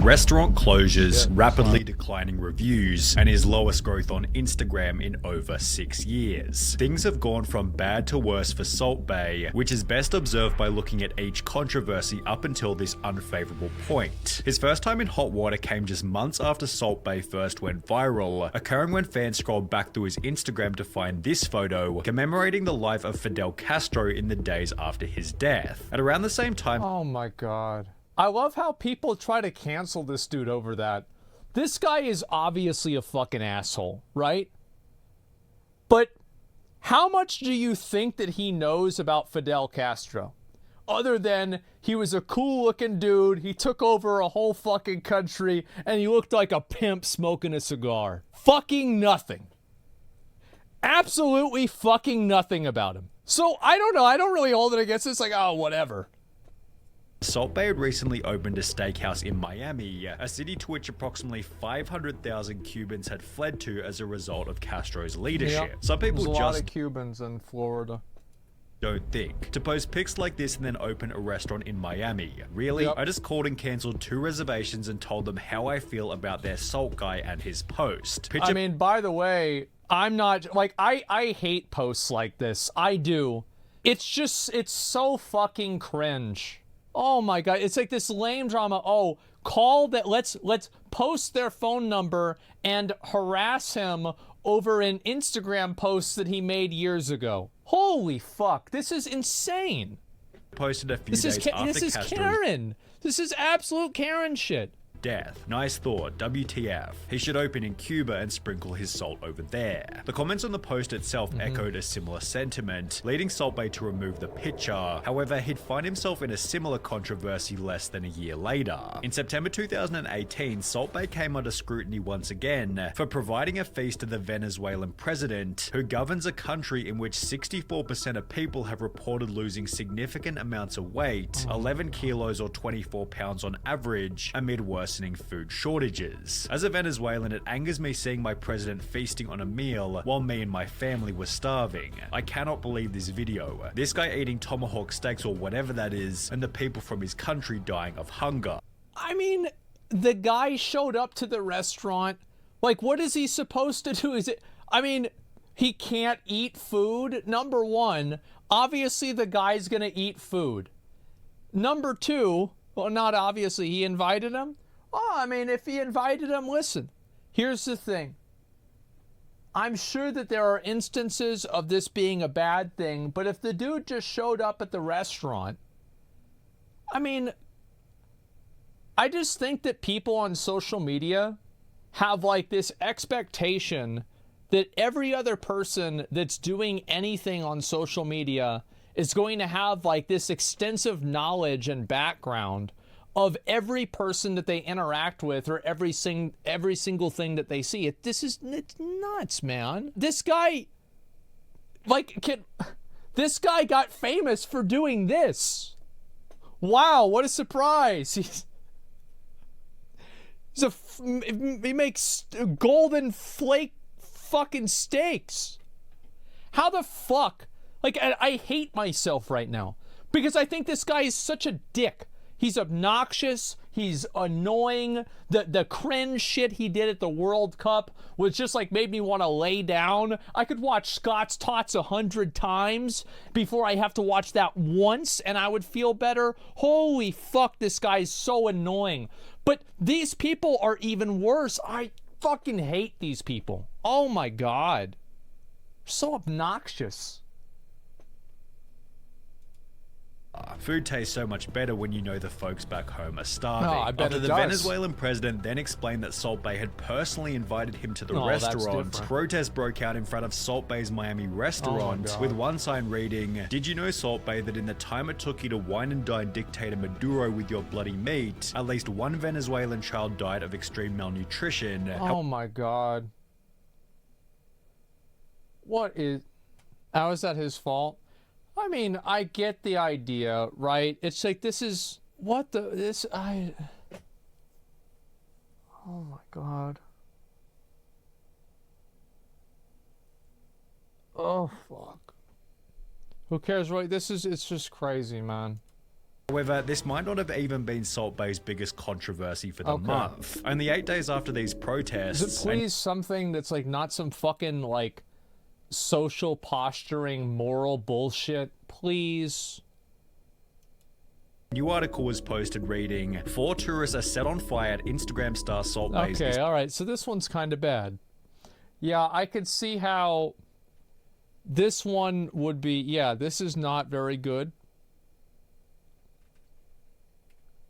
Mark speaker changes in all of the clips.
Speaker 1: restaurant closures, rapidly declining reviews, and his lowest growth on Instagram in over 6 years. Things have gone from bad to worse for Salt Bae, which is best observed by looking at each controversy up until this unfavorable point. His first time in hot water came just months after Salt Bae first went viral, occurring when fans scrolled back through his Instagram to find this photo commemorating the life of Fidel Castro in the days after his death. At around the same time—
Speaker 2: oh my god. I love how people try to cancel this dude over that. This guy is obviously a fucking asshole, right? But how much do you think that he knows about Fidel Castro? Other than he was a cool looking dude, he took over a whole fucking country, and he looked like a pimp smoking a cigar. Fucking nothing. Absolutely fucking nothing about him. So, I don't know, I don't really hold it against this, like, oh, whatever.
Speaker 1: Salt Bae had recently opened a steakhouse in Miami, a city to which approximately 500,000 Cubans had fled to as a result of Castro's leadership.
Speaker 2: Yep.
Speaker 1: Some people
Speaker 2: There's a
Speaker 1: just
Speaker 2: lot of Cubans in Florida.
Speaker 1: Don't think. To post pics like this and then open a restaurant in Miami. Really?
Speaker 2: Yep.
Speaker 1: I just called and cancelled 2 reservations and told them how I feel about their salt guy and his post.
Speaker 2: I mean, by the way, I'm not, like, I hate posts like this. I do. It's just, it's so fucking cringe. Oh my god, it's like this lame drama. Oh, call that, let's post their phone number and harass him over an Instagram post that he made years ago. Holy fuck, this is insane.
Speaker 1: Posted a few days after
Speaker 2: This is Karen. This is absolute Karen shit.
Speaker 1: Death. Nice thought. WTF. He should open in Cuba and sprinkle his salt over there. The comments on the post itself echoed a similar sentiment, leading Salt Bae to remove the picture. However, he'd find himself in a similar controversy less than a year later. In September 2018, Salt Bae came under scrutiny once again for providing a feast to the Venezuelan president, who governs a country in which 64% of people have reported losing significant amounts of weight, 11 kilos or 24 pounds on average, amid worsening food shortages. As a Venezuelan, it angers me seeing my president feasting on a meal while me and my family were starving. I cannot believe this video. This guy eating tomahawk steaks or whatever that is, and the people from his country dying of hunger.
Speaker 2: I mean, the guy showed up to the restaurant. Like, what is he supposed to do? Is it, I mean, he can't eat food? Number one, obviously the guy's gonna eat food. Number two, well, not obviously, he invited him. Oh, I mean, if he invited him, listen, here's the thing. I'm sure that there are instances of this being a bad thing, but if the dude just showed up at the restaurant, I mean, I just think that people on social media have like this expectation that every other person that's doing anything on social media is going to have like this extensive knowledge and background of every person that they interact with or every single thing that they see. It's nuts, man. This guy, like, this guy got famous for doing this. Wow, what a surprise. He makes golden flake fucking steaks. How the fuck? Like, I hate myself right now because I think this guy is such a dick. He's obnoxious. He's annoying. The cringe shit he did at the World Cup was just like made me want to lay down. I could watch Scott's Tots 100 times before I have to watch that once and I would feel better. Holy fuck, this guy's so annoying. But these people are even worse. I fucking hate these people. Oh my god. So obnoxious.
Speaker 1: Food tastes so much better when you know the folks back home are starving.
Speaker 2: Oh, I bet
Speaker 1: After
Speaker 2: it
Speaker 1: the
Speaker 2: does.
Speaker 1: Venezuelan president then explained that Salt Bae had personally invited him to the restaurant, protests broke out in front of Salt Bae's Miami restaurant, with one sign reading, "Did you know, Salt Bae, that in the time it took you to wine and dine dictator Maduro with your bloody meat, at least one Venezuelan child died of extreme malnutrition."
Speaker 2: Oh my god. What is... How is that his fault? I mean, I get the idea, right? It's like, this is... What the... This... Oh my god. Oh, fuck. Who cares, right? This is... It's just crazy, man.
Speaker 1: However, this might not have even been Salt Bae's biggest controversy for the month. Only 8 days after these protests...
Speaker 2: Is it please something that's like not some fucking like social posturing moral bullshit? Please.
Speaker 1: A new article was posted reading, 4 tourists are set on fire at Instagram star Salt Bae's...
Speaker 2: Okay, alright, so this one's kind of bad. Yeah, I could see how this one would be... Yeah, this is not very good.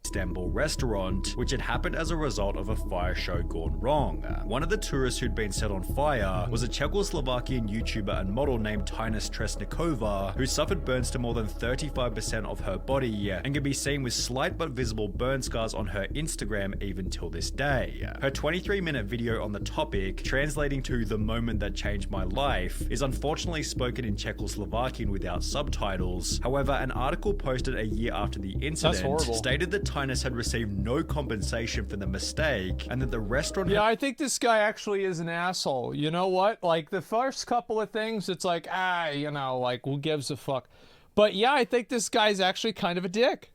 Speaker 1: Istanbul restaurant, which had happened as a result of a fire show gone wrong. One of the tourists who'd been set on fire was a Czechoslovakian YouTuber and model named Tinus Tresnikova, who suffered burns to more than 35% of her body and can be seen with slight but visible burn scars on her Instagram even till this day. Her 23-minute video on the topic, translating to "the moment that changed my life," is unfortunately spoken in Czechoslovakian without subtitles. However, an article posted a year after the incident stated that Tinus had received no compensation for the mistake and that the restaurant...
Speaker 2: Yeah, I think this guy actually is an asshole. You know what? Like, the first couple of things, it's like, you know, like, who gives a fuck? But yeah, I think this guy's actually kind of a dick.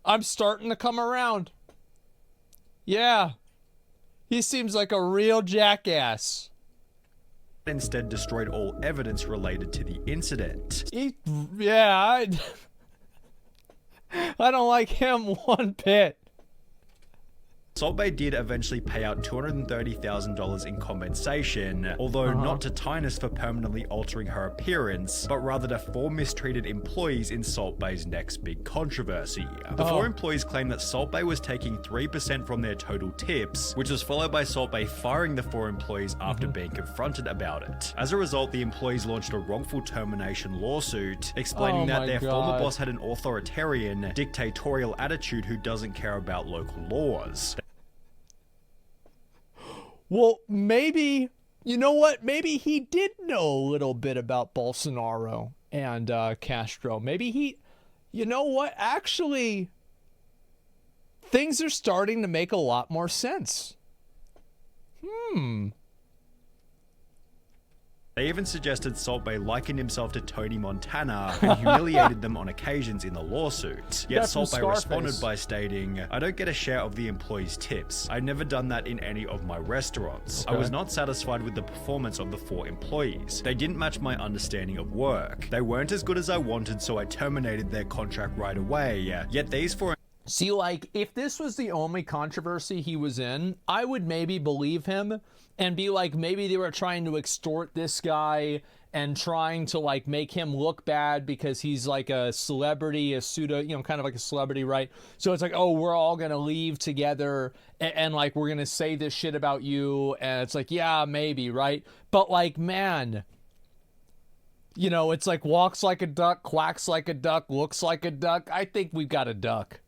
Speaker 2: I'm starting to come around. Yeah. He seems like a real jackass.
Speaker 1: Instead destroyed all evidence related to the incident.
Speaker 2: I don't like him one bit.
Speaker 1: Salt Bae did eventually pay out $230,000 in compensation, although not to Tinus for permanently altering her appearance, but rather to 4 mistreated employees in Salt Bae's next big controversy. The 4 employees claimed that Salt Bae was taking 3% from their total tips, which was followed by Salt Bae firing the 4 employees after being confronted about it. As a result, the employees launched a wrongful termination lawsuit, explaining that their former boss had an authoritarian, dictatorial attitude who doesn't care about local laws.
Speaker 2: Well, maybe, you know what? Maybe he did know a little bit about Bolsonaro and Castro. Maybe he, you know what? Actually, things are starting to make a lot more sense.
Speaker 1: They even suggested Salt Bae likened himself to Tony Montana and humiliated them on occasions in the lawsuit. Yet Salt Bae responded by stating, "I don't get a share of the employees' tips. I've never done that in any of my restaurants. I was not satisfied with the performance of the 4 employees. They didn't match my understanding of work. They weren't as good as I wanted, so I terminated their contract right away. Yet these 4..."
Speaker 2: See, like, if this was the only controversy he was in, I would maybe believe him and be like, maybe they were trying to extort this guy and trying to, like, make him look bad because he's, like, a celebrity, a pseudo, you know, kind of like a celebrity, right? So it's like, oh, we're all going to leave together and, like, we're going to say this shit about you. And it's like, yeah, maybe, right? But, like, man... You know, it's like walks like a duck, quacks like a duck, looks like a duck. I think we've got a duck.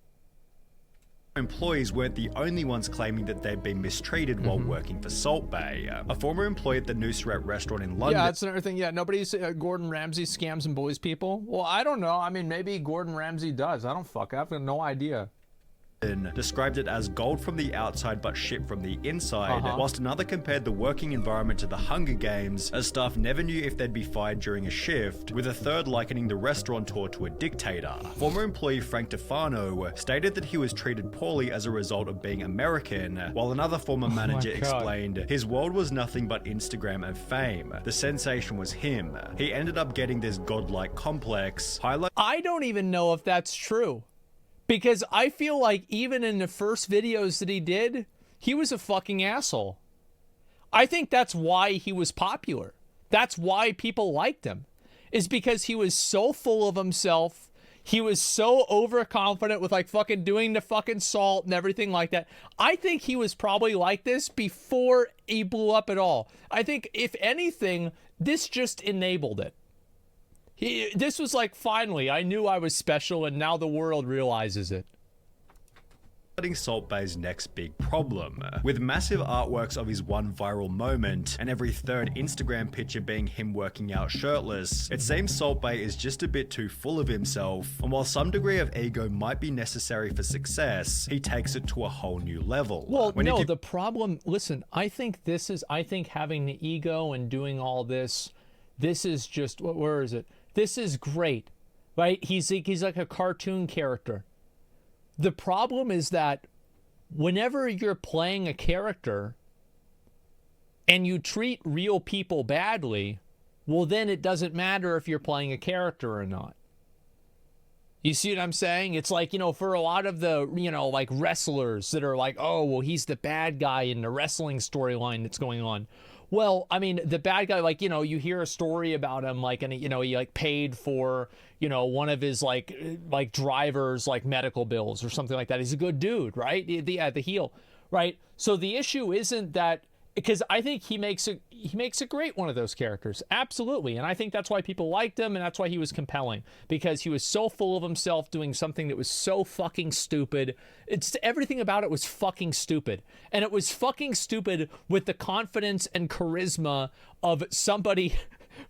Speaker 1: Employees weren't the only ones claiming that they'd been mistreated while working for Salt Bae. A former employee at the Nusret restaurant in London...
Speaker 2: Yeah, that's another thing. Yeah, nobody's... Gordon Ramsay scams and bullies people? Well, I don't know. I mean, maybe Gordon Ramsay does. I have no idea.
Speaker 1: Described it as gold from the outside but shit from the inside, whilst another compared the working environment to the Hunger Games, as staff never knew if they'd be fired during a shift, with a third likening the restaurateur to a dictator. Former employee Frank DeFano stated that he was treated poorly as a result of being American, while another former manager explained his world was nothing but Instagram and fame. The sensation was him. He ended up getting this godlike complex.
Speaker 2: I don't even know if that's true. Because I feel like even in the first videos that he did, he was a fucking asshole. I think that's why he was popular. That's why people liked him. Is because he was so full of himself. He was so overconfident with like fucking doing the fucking salt and everything like that. I think he was probably like this before he blew up at all. I think if anything, this just enabled it. This was like, finally, I knew I was special and now the world realizes it.
Speaker 1: Salt Bae's next big problem. With massive artworks of his one viral moment and every third Instagram picture being him working out shirtless, it seems Salt Bae is just a bit too full of himself, and while some degree of ego might be necessary for success, he takes it to a whole new level.
Speaker 2: Well, no, the problem, listen, I think having the ego and doing all this, this is just, where is it? This is great. right? He's like a cartoon character. The problem is that whenever you're playing a character and you treat real people badly, well, then it doesn't matter if you're playing a character or not. You see what I'm saying? It's like, you know, for a lot of the, you know, like wrestlers that are like, oh, well, he's the bad guy in the wrestling storyline that's going on. Well, I mean, the bad guy, like, you know, you hear a story about him, like, and, you know, he like paid for, you know, one of his like driver's like medical bills or something like that. He's a good dude, right? The heel, right? So the issue isn't that, because I think he makes a great one of those characters, absolutely, and I think that's why people liked him, and that's why he was compelling, because he was so full of himself doing something that was so fucking stupid. It's everything about it was fucking stupid, and it was fucking stupid with the confidence and charisma of somebody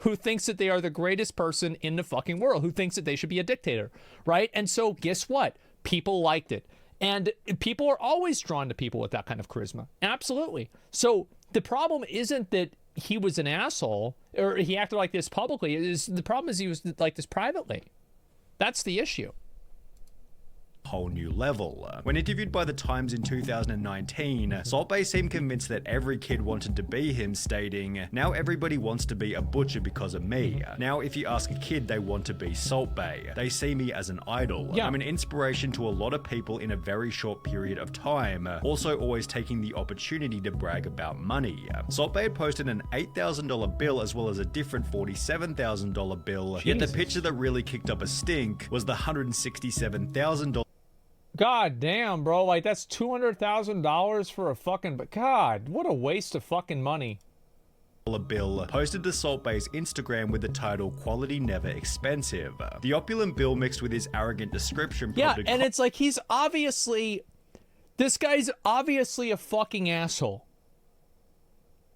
Speaker 2: who thinks that they are the greatest person in the fucking world, who thinks that they should be a dictator, right? And so guess what? People liked it. And people are always drawn to people with that kind of charisma. Absolutely. So the problem isn't that he was an asshole or he acted like this publicly. The problem is he was like this privately. That's the issue.
Speaker 1: Whole new level. When interviewed by The Times in 2019, Salt Bae seemed convinced that every kid wanted to be him, stating, "Now everybody wants to be a butcher because of me. Now if you ask a kid, they want to be Salt Bae. They see me as an idol.
Speaker 2: Yeah.
Speaker 1: I'm an inspiration to a lot of people in a very short period of time. Also always taking the opportunity to brag about money." Salt Bae had posted an $8,000 bill as well as a different $47,000 bill, yet the
Speaker 2: Jesus.
Speaker 1: picture that really kicked up a stink was the $167,000
Speaker 2: God damn, bro. Like, that's $200,000 for a fucking... But God, what a waste of fucking money.
Speaker 1: bill posted to Salt Bae's Instagram with the title "Quality Never Expensive." The opulent bill mixed with his arrogant description
Speaker 2: Yeah,
Speaker 1: prompted
Speaker 2: and it's like he's obviously... This guy's obviously a fucking asshole.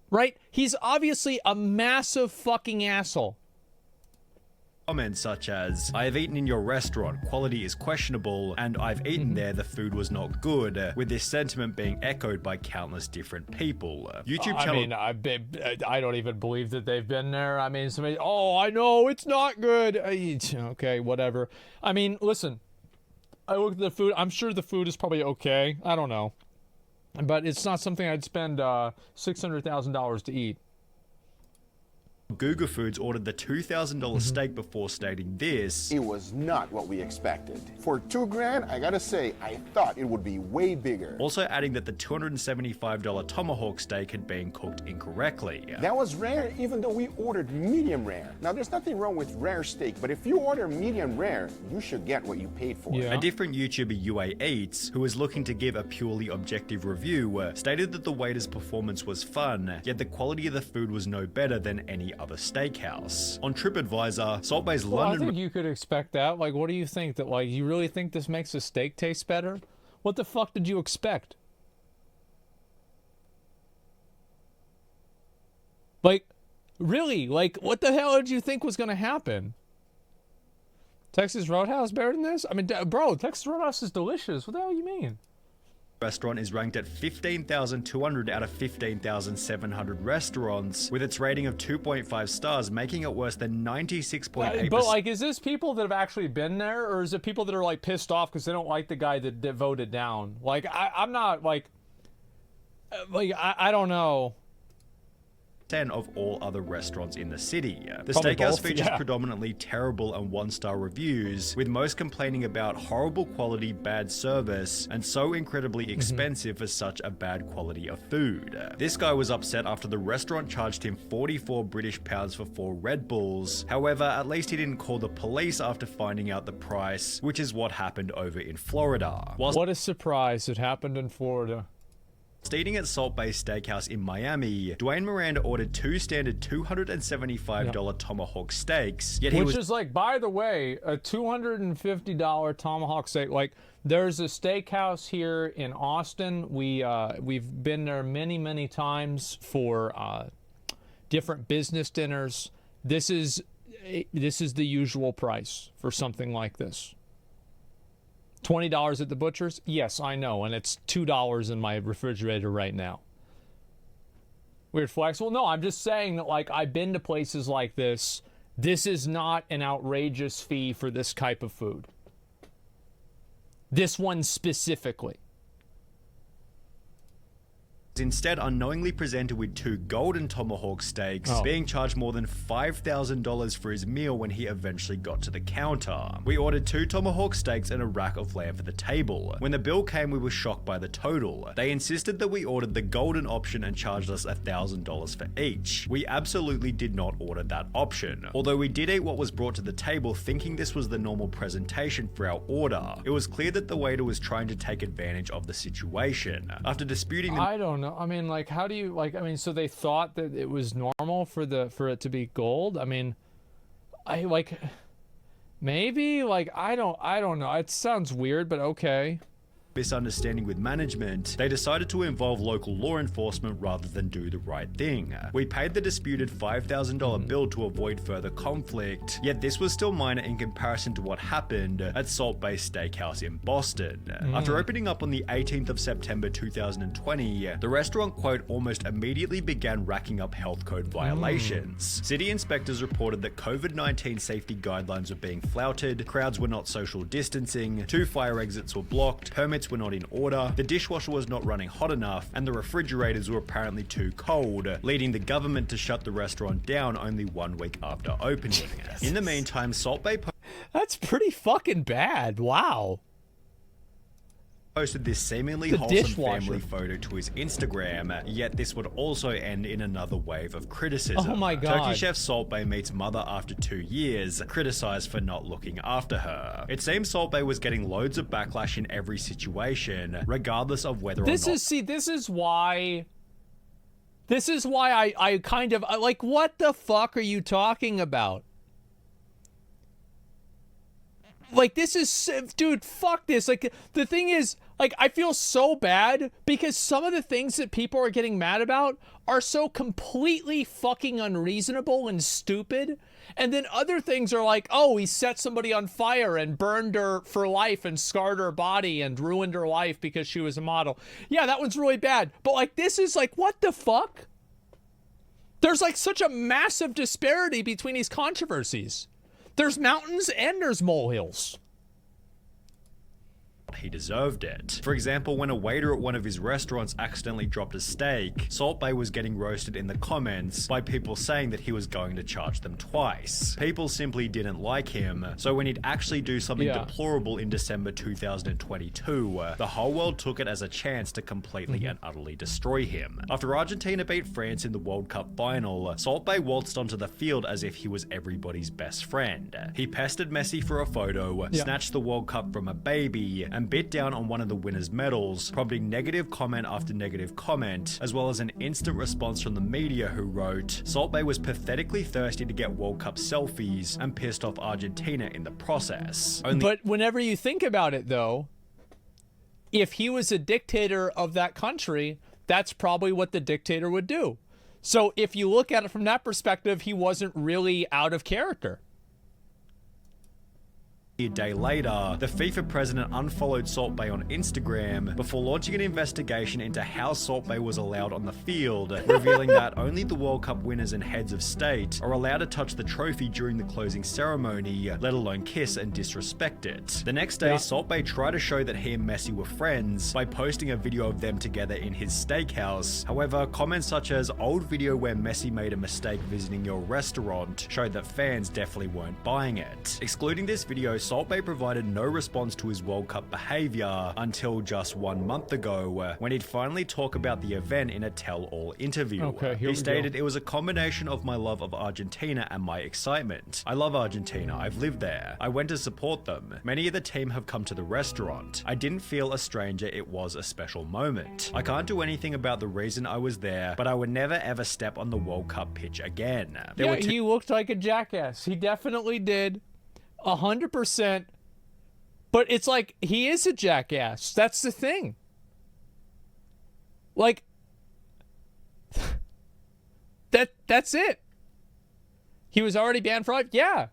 Speaker 2: Right? He's obviously a massive fucking asshole.
Speaker 1: comments such as, "I have eaten in your restaurant, quality is questionable, and I've eaten there, the food was not good," with this sentiment being echoed by countless different people. YouTube channel...
Speaker 2: I mean, I don't even believe that they've been there. I mean, somebody, oh, I know, it's not good. Okay, whatever. I mean, listen, I looked at the food. I'm sure the food is probably okay. I don't know. But it's not something I'd spend $600,000 to eat.
Speaker 1: Guga Foods ordered the $2,000 steak before stating this:
Speaker 3: "It was not what we expected. For $2,000, I gotta say, I thought it would be way bigger."
Speaker 1: Also adding that the $275 tomahawk steak had been cooked incorrectly.
Speaker 3: That was rare, even though we ordered medium rare. Now, there's nothing wrong with rare steak, but if you order medium rare, you should get what you paid for.
Speaker 2: Yeah.
Speaker 1: A different YouTuber, UA Eats, who was looking to give a purely objective review, stated that the waiter's performance was fun, yet the quality of the food was no better than any other steakhouse. On TripAdvisor, Salt Bae's
Speaker 2: Well, I
Speaker 1: London...
Speaker 2: think you could expect that. Like, what do you think? That, like, you really think this makes the steak taste better? What the fuck did you expect? Like, really? Like, what the hell did you think was going to happen? Texas Roadhouse better than this? I mean, bro, Texas Roadhouse is delicious. What the hell do you mean?
Speaker 1: restaurant is ranked at 15,200 out of 15,700 restaurants, with its rating of 2.5 stars, making it worse than 96.8%.
Speaker 2: But, like, is this people that have actually been there, or is it people that are, like, pissed off because they don't like the guy that voted down? Like, I'm not, like, I don't know.
Speaker 1: 10 of all other restaurants in the city. The
Speaker 2: Probably
Speaker 1: steakhouse
Speaker 2: both,
Speaker 1: features
Speaker 2: yeah.
Speaker 1: predominantly terrible and one-star reviews, with most complaining about horrible quality, bad service, and so incredibly expensive for such a bad quality of food. This guy was upset after the restaurant charged him 44 British pounds for 4 Red Bulls. However, at least he didn't call the police after finding out the price, which is what happened over in Florida. Whilst
Speaker 2: What a surprise. It happened in Florida.
Speaker 1: eating at Salt Bae Steakhouse in Miami, Dwayne Miranda ordered 2 standard $275 tomahawk steaks, yet
Speaker 2: Which is like, by the way, a $250 tomahawk steak. Like, there's a steakhouse here in Austin. We've been there many, many times for different business dinners. This is the usual price for something like this. $20 at the butcher's? Yes, I know, and it's $2 in my refrigerator right now. Weird flex. Well, no, I'm just saying that, like, I've been to places like this, this is not an outrageous fee for this type of food. This one specifically.
Speaker 1: Instead unknowingly presented with 2 golden tomahawk steaks, being charged more than $5,000 for his meal when he eventually got to the counter. We ordered 2 tomahawk steaks and a rack of lamb for the table. When the bill came, we were shocked by the total. They insisted that we ordered the golden option and charged us $1,000 for each. We absolutely did not order that option. Although we did eat what was brought to the table thinking this was the normal presentation for our order, it was clear that the waiter was trying to take advantage of the situation. After disputing the
Speaker 2: I don't know. I mean, like, how do you, like, I mean, so they thought that it was normal for it to be gold? I mean, maybe, like, I don't know. It sounds weird, but okay.
Speaker 1: misunderstanding with management, they decided to involve local law enforcement rather than do the right thing. We paid the disputed $5,000 bill to avoid further conflict, yet this was still minor in comparison to what happened at Salt Bae Steakhouse in Boston. After opening up on the 18th of September 2020, the restaurant, quote, almost immediately began racking up health code violations. City inspectors reported that COVID-19 safety guidelines were being flouted, crowds were not social distancing, 2 fire exits were blocked, permits were not in order, the dishwasher was not running hot enough, and the refrigerators were apparently too cold, leading the government to shut the restaurant down only 1 week after opening. In the meantime, Salt Bae
Speaker 2: That's pretty fucking bad. Wow.
Speaker 1: posted this seemingly wholesome family photo to his Instagram, yet this would also end in another wave of criticism.
Speaker 2: Oh my god.
Speaker 1: Turkey chef Salt Bae meets mother after 2 years, criticized for not looking after her. It seems Salt Bae was getting loads of backlash in every situation, regardless of whether or not—
Speaker 2: this is why I kind of, like, what the fuck are you talking about? Like, this is, dude, fuck this. Like, the thing is, like, I feel so bad because some of the things that people are getting mad about are so completely fucking unreasonable and stupid. And then other things are like, oh, he set somebody on fire and burned her for life and scarred her body and ruined her life because she was a model. Yeah, that one's really bad. But, like, this is like, what the fuck? There's, like, such a massive disparity between these controversies. There's mountains and there's molehills.
Speaker 1: he deserved it. For example, when a waiter at one of his restaurants accidentally dropped a steak, Salt Bae was getting roasted in the comments by people saying that he was going to charge them twice. People simply didn't like him, so when he'd actually do something deplorable in December 2022, the whole world took it as a chance to completely and utterly destroy him. After Argentina beat France in the World Cup final, Salt Bae waltzed onto the field as if he was everybody's best friend. He pestered Messi for a photo, snatched the World Cup from a baby, and bit down on one of the winners' medals, prompting negative comment after negative comment, as well as an instant response from the media who wrote, Salt Bae was pathetically thirsty to get World Cup selfies and pissed off Argentina in the process.
Speaker 2: But whenever you think about it, though, if he was a dictator of that country, that's probably what the dictator would do. So if you look at it from that perspective, he wasn't really out of character.
Speaker 1: A day later, the FIFA president unfollowed Salt Bae on Instagram before launching an investigation into how Salt Bae was allowed on the field, revealing that only the World Cup winners and heads of state are allowed to touch the trophy during the closing ceremony, let alone kiss and disrespect it. The next day, Salt Bae tried to show that he and Messi were friends by posting a video of them together in his steakhouse. However, comments such as old video where Messi made a mistake visiting your restaurant showed that fans definitely weren't buying it. Excluding this video, Salt Bae provided no response to his World Cup behavior until just 1 month ago, when he'd finally talk about the event in a tell-all interview. He stated, "It was a combination of my love of Argentina and my excitement. I love Argentina. I've lived there. I went to support them. Many of the team have come to the restaurant. I didn't feel a stranger. It was a special moment. I can't do anything about the reason I was there, but I would never ever step on the World Cup pitch again."
Speaker 2: He looked like a jackass. He definitely did. 100%. But it's like, he is a jackass. That's the thing. Like, that's it. He was already banned for life. Yeah.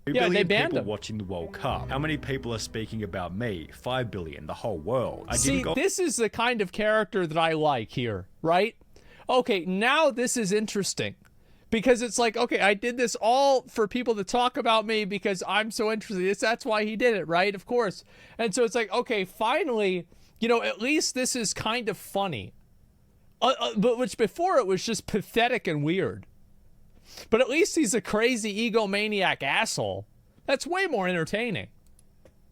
Speaker 2: They banned
Speaker 1: people
Speaker 2: him.
Speaker 1: Watching the World Cup. How many people are speaking about me? 5 billion, the whole world.
Speaker 2: This is the kind of character that I like here, right? Okay, now this is interesting. Because it's like, okay, I did this all for people to talk about me because I'm so interested. That's why he did it, right? Of course. And so it's like, okay, finally, you know, at least this is kind of funny. But which before it was just pathetic and weird. But at least he's a crazy egomaniac asshole. That's way more entertaining.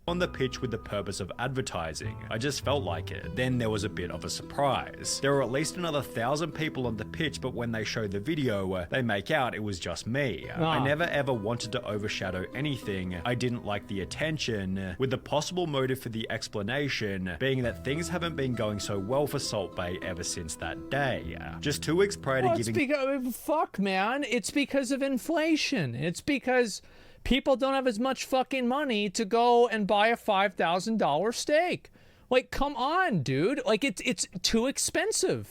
Speaker 1: On the pitch with the purpose of advertising. I just felt like it. Then there was a bit of a surprise. There were at least another 1,000 people on the pitch, but when they show the video, they make out it was just me. I never ever wanted to overshadow anything. I didn't like the attention, with the possible motive for the explanation being that things haven't been going so well for Salt Bae ever since that day. Just 2 weeks prior to giving...
Speaker 2: Fuck, man. It's because of inflation. It's because... people don't have as much fucking money to go and buy a $5,000 steak. Like, come on, dude. Like, it's too expensive.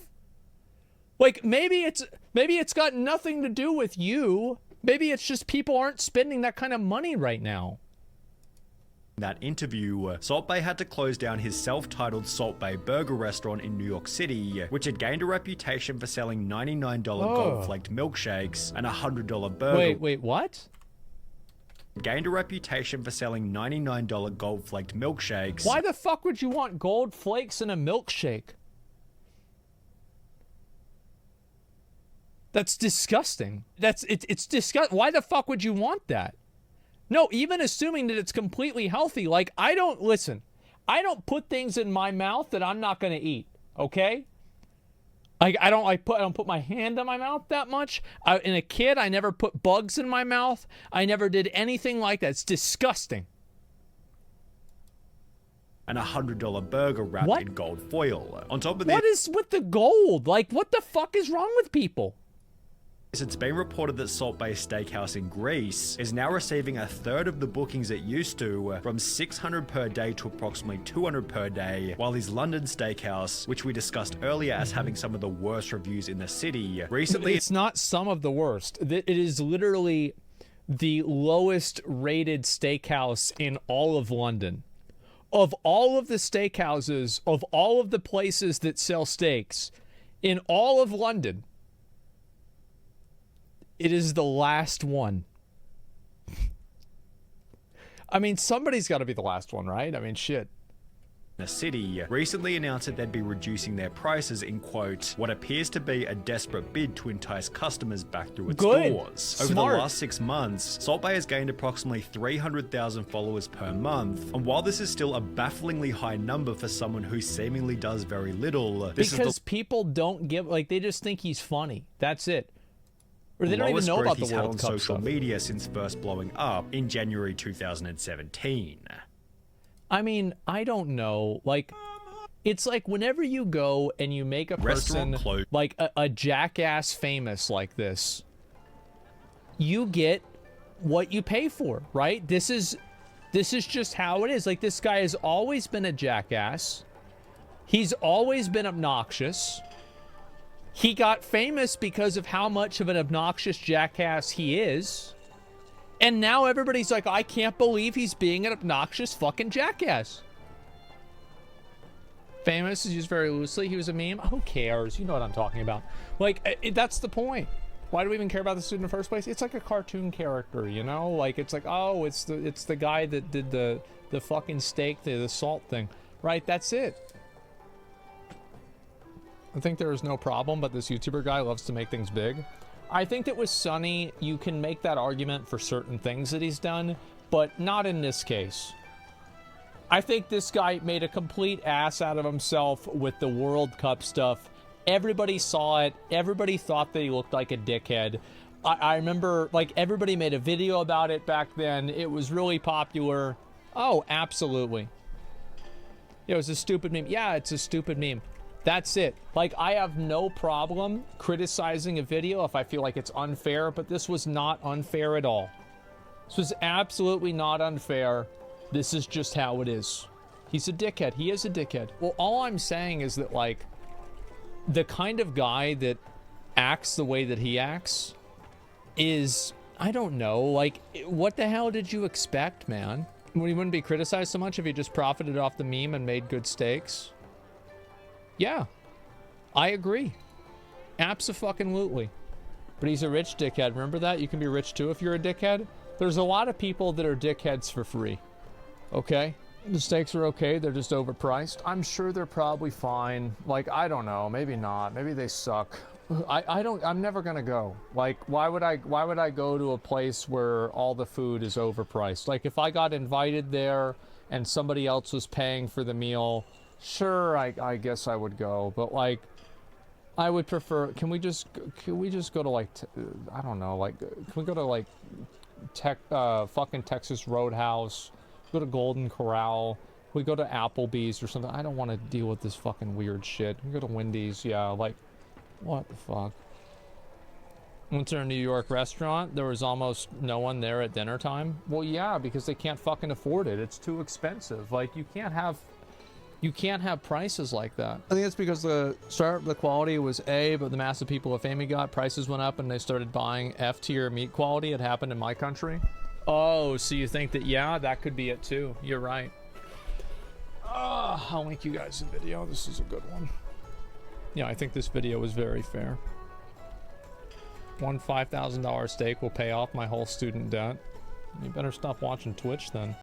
Speaker 2: Like, maybe it's got nothing to do with you. Maybe it's just people aren't spending that kind of money right now.
Speaker 1: That interview, Salt Bae had to close down his self-titled Salt Bae burger restaurant in New York City, which had gained a reputation for selling $99 gold-flaked milkshakes and a $100 burger.
Speaker 2: Wait, what?
Speaker 1: Gained a reputation for selling $99 gold-flaked milkshakes.
Speaker 2: Why the fuck would you want gold flakes in a milkshake? That's disgusting. It's disgusting. Why the fuck would you want that? No, even assuming that it's completely healthy, like, I don't put things in my mouth that I'm not going to eat, okay? I don't put my hand in my mouth that much. In a kid, I never put bugs in my mouth. I never did anything like that. It's disgusting.
Speaker 1: And a $100 burger wrapped in gold foil. On top of this,
Speaker 2: what is with the gold? Like, what the fuck is wrong with people?
Speaker 1: It's been reported that Salt Bae Steakhouse in Greece is now receiving a third of the bookings it used to, from 600 per day to approximately 200 per day, while his London steakhouse, which we discussed earlier as having some of the worst reviews in the city, recently...
Speaker 2: It's not some of the worst. It is literally the lowest rated steakhouse in all of London. Of all of the steakhouses, of all of the places that sell steaks, in all of London, it is the last one. I mean, somebody's got to be the last one, right? I mean, shit.
Speaker 1: The city recently announced that they'd be reducing their prices in, quote, what appears to be a desperate bid to entice customers back through its stores. Over the last 6 months, Salt Bae has gained approximately 300,000 followers per month. And while this is still a bafflingly high number for someone who seemingly does very little,
Speaker 2: because people don't give, like, they just think he's funny. That's it. Or they don't even know about the World Cup
Speaker 1: social
Speaker 2: stuff.
Speaker 1: Media since first blowing up in January 2017.
Speaker 2: I mean, I don't know. Like, it's like whenever you go and you make a person like a jackass famous like this, you get what you pay for, right? This is just how it is. Like, this guy has always been a jackass. He's always been obnoxious. He got famous because of how much of an obnoxious jackass he is. And now everybody's like, I can't believe he's being an obnoxious fucking jackass. Famous is used very loosely. He was a meme. Who cares? You know what I'm talking about. Like, that's the point. Why do we even care about this dude in the first place? It's like a cartoon character, you know? Like, it's like, oh, it's the guy that did the fucking steak, the salt thing. Right? That's it. I think there is no problem, but this YouTuber guy loves to make things big. I think that with Sunny, you can make that argument for certain things that he's done, but not in this case. I think this guy made a complete ass out of himself with the World Cup stuff. Everybody saw it. Everybody thought that he looked like a dickhead. I remember, like, everybody made a video about it back then. It was really popular. Oh, absolutely. It was a stupid meme. Yeah, it's a stupid meme. That's it. Like, I have no problem criticizing a video if I feel like it's unfair, but this was not unfair at all. This was absolutely not unfair. This is just how it is. He's a dickhead. He is a dickhead. Well, all I'm saying is that, like, the kind of guy that acts the way that he acts is, I don't know, like, what the hell did you expect, man? He wouldn't be criticized so much if he just profited off the meme and made good steaks. Yeah, I agree. Abso-fucking-lutely. But he's a rich dickhead. Remember that? You can be rich too if you're a dickhead. There's a lot of people that are dickheads for free. Okay? The steaks are okay, they're just overpriced. I'm sure they're probably fine. Like, I don't know, maybe not. Maybe they suck. I'm never gonna go. Like, why would I go to a place where all the food is overpriced? Like, if I got invited there and somebody else was paying for the meal, sure, I guess I would go. But like, I would prefer, can we just go to like, I don't know, like, can we go to like fucking Texas Roadhouse, go to Golden Corral, we go to Applebee's or something? I don't want to deal with this fucking weird shit. We go to Wendy's, yeah, like, what the fuck? Went to a New York restaurant, there was almost no one there at dinner time. Well, yeah, because they can't fucking afford it. It's too expensive. Like, you can't have prices like that. I think it's because the quality was A, but the mass of people with fame got, prices went up and they started buying F-tier meat quality. It happened in my country. Oh, so you think that, yeah, that could be it too. You're right. I'll link you guys a video. This is a good one. Yeah, I think this video was very fair. One $5,000 steak will pay off my whole student debt. You better stop watching Twitch then.